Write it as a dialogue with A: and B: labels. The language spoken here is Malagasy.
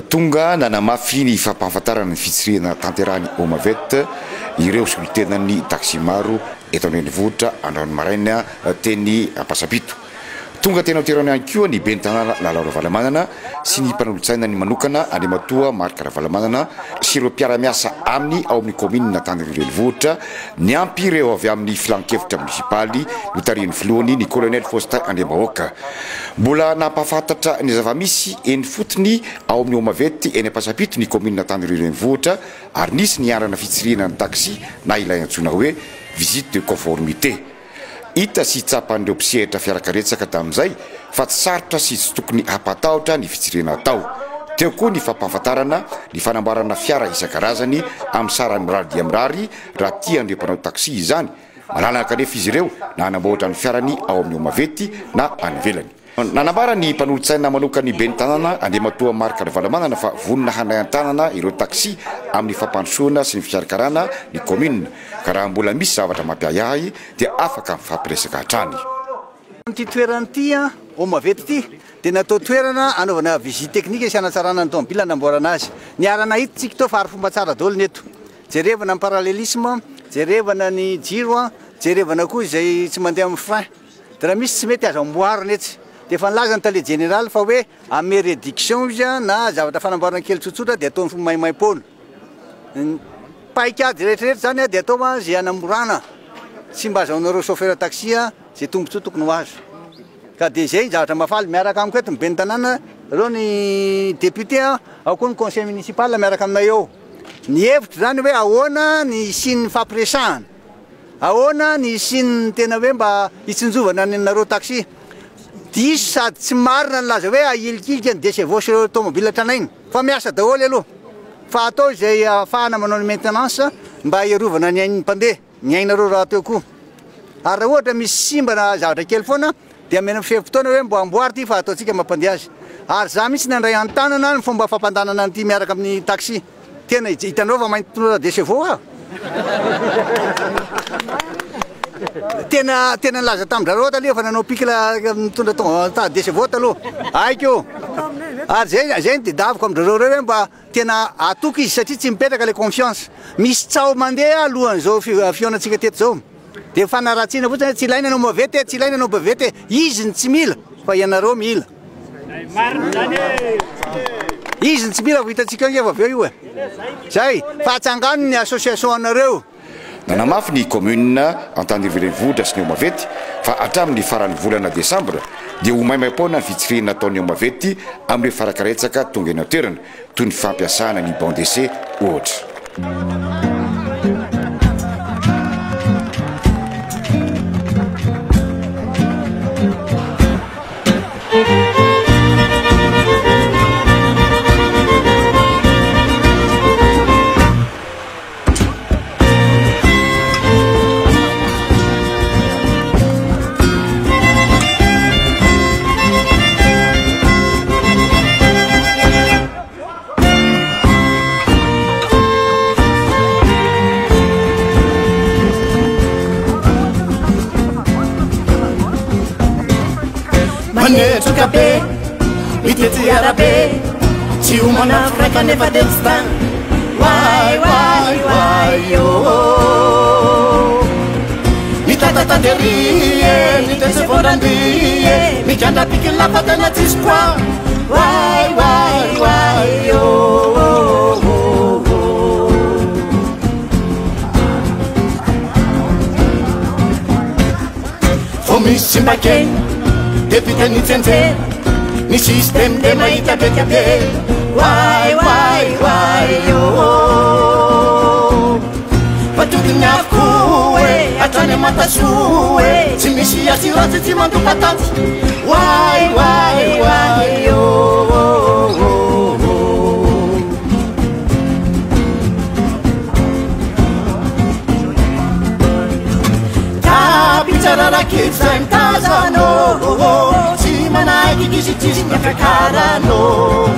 A: tonga nanamafy ny fampahafantarana ny fitsirena tanterahany Omavet ireo solitenany taksimaro eto andrenivohitra andrano maraina teny Ampasapito. Tonga tena hoterana ihany koa ny ben'ny tanàna Lalao Valamanana sy ny mpanolontsaina ny manokana Andriamatoa Marc Ravalomanana sy ireo mpiara-miasa aminy ao amin'ny komina Antananarivo ny ampy ireo avy amin'ny filan-kevitra munisipaly notarian'ny filohany ny colonel Faustin Andriambahoaka. Mbola nampahafantatra ny zava-misy eny fotony ao amin'ny Omavet eny Ampasapito ny komina Antananarivo ary nisy ny arana fitsirena ny taxi na ilay antsona hoe visite de conformité. Ita sy tsapan'ireo mpisehatra fiarakaretsaka tamin'izay fa tsy sarotra sy tsy tokony hampatahotra ny fitsirena atao. Teo koa ny fampahafantarana ny fanamboarana fiara isan-karazany amin'ny sarany mirary dia mirary raha tian'ireo mpanao taxi izany. Malalaka anefa izy ireo na hanamboatra ny fiarany ao amin'ny Omavet na any ivelany. Nanambara ny mpanolontsaina manokany ben'ny tanàna Andriamatoa Marc Ravalomanana fa vonona hanay an-tanana ireo taxi amin'ny fampandrosoana sy ny fikarakarana ny komina ka raha mbola misy zavatra mampiahiahy dia afaka mifampiresaka hatrany.
B: Ty toerana ty Omavet ty dia natao toerana anaovana visite teknika sy hanatsarana ny tomobila hanamboarana azy. Ny arana hita tsika tao fa ary fomba tsara daholo ny eto. Jerevana ny parallelisme, jerevana ny jiro, jerevana koa izay tsy mandeha amin'ny frein. Dia raha misy tsy mety azo amboarina etsy. Dia efa nilaza ny tale général fa hoe ame réduction izy na zavatra fanamboarana kely tsotsotra dia ataony maimaimpona. Paikady rehetrarehetra zany dia atao zay hanamborana tsy mba azahoanareo chauffeur taxi zay tombontsoa tokony ho azo. Ka dia zay zavatra mafaly miaraka amiko eto ny ben'ny tanàna reo ny député ao koa ny conseil municipal miaraka aminay eo. Ny hevitra zany hoe ahoana ny sin'ny fampiresahana, ahoana ny sin'ny tena hoe mba hitsinjovana ny nareo taxi. Diso sady tsy marina ny laza hoe ahilikilika ny desevosy ireo tomobila tranainy fa miasa daholo aloha fa atao izay ahafahana manao ny maintenance mba iarovana ny ain'ny mpandeha ny ainareo raha teo koa. Ary raha ohatra misy simba na zavatra kely foana dia amena fehim-potoana hoe mbo amboary ty fa ataontsika mampandeha azy. Ary za mitsy nandray an-tanana ny fomba fampandanana an'ity miaraka amin'ny taxi. Tena hitanao fa mainty tonora desevo tena nilaza tamin-drareo taloha fa nanao pikila mitondra tonga desevo taloha aiko. Ary zay ny tedaviko amin-drareo reo hoe mba tena atoky izy satria tsy mipetraka le confiance. Misy tsao mandeha alohan'izao fionatsika teto zao. Dia fanaratsiana fotsiny tsy ilaina anao Omavet tsy ilaina anao Omavet izy ny tsy mila fa ianareo mila. Izy ny tsy mila ho hitantsika ngefa avy eo io zay fa atsangano ny association anareo.
A: Nanamafy ny commune Antananarivo sy ny Omavet fa hatramin'ny faran'ny volana Desambra dia ho maimaimpoana ny fitsirena nataon'ny Omavet amin'ireo farakaretsaka tonga eny an-toerana toy ny fampiasana ny banc d'essai ohatra.
C: Manetroka be, mitety arabe, tsy homana fraika nefa destin. Wai, oh. Mitatatanderie, mitesevondandrie, mikanda pikin lapatana tiskwa. Wai, oh. For me, Simbaken. Député ni tente, ni système de maïta bekabe. Wai, oh. Patukinya kuwe, atane matasuwe. Timisi asirati timandu patati. Wai, oh. Bicara kita imtazano, si manai kisi kisi nyakarano.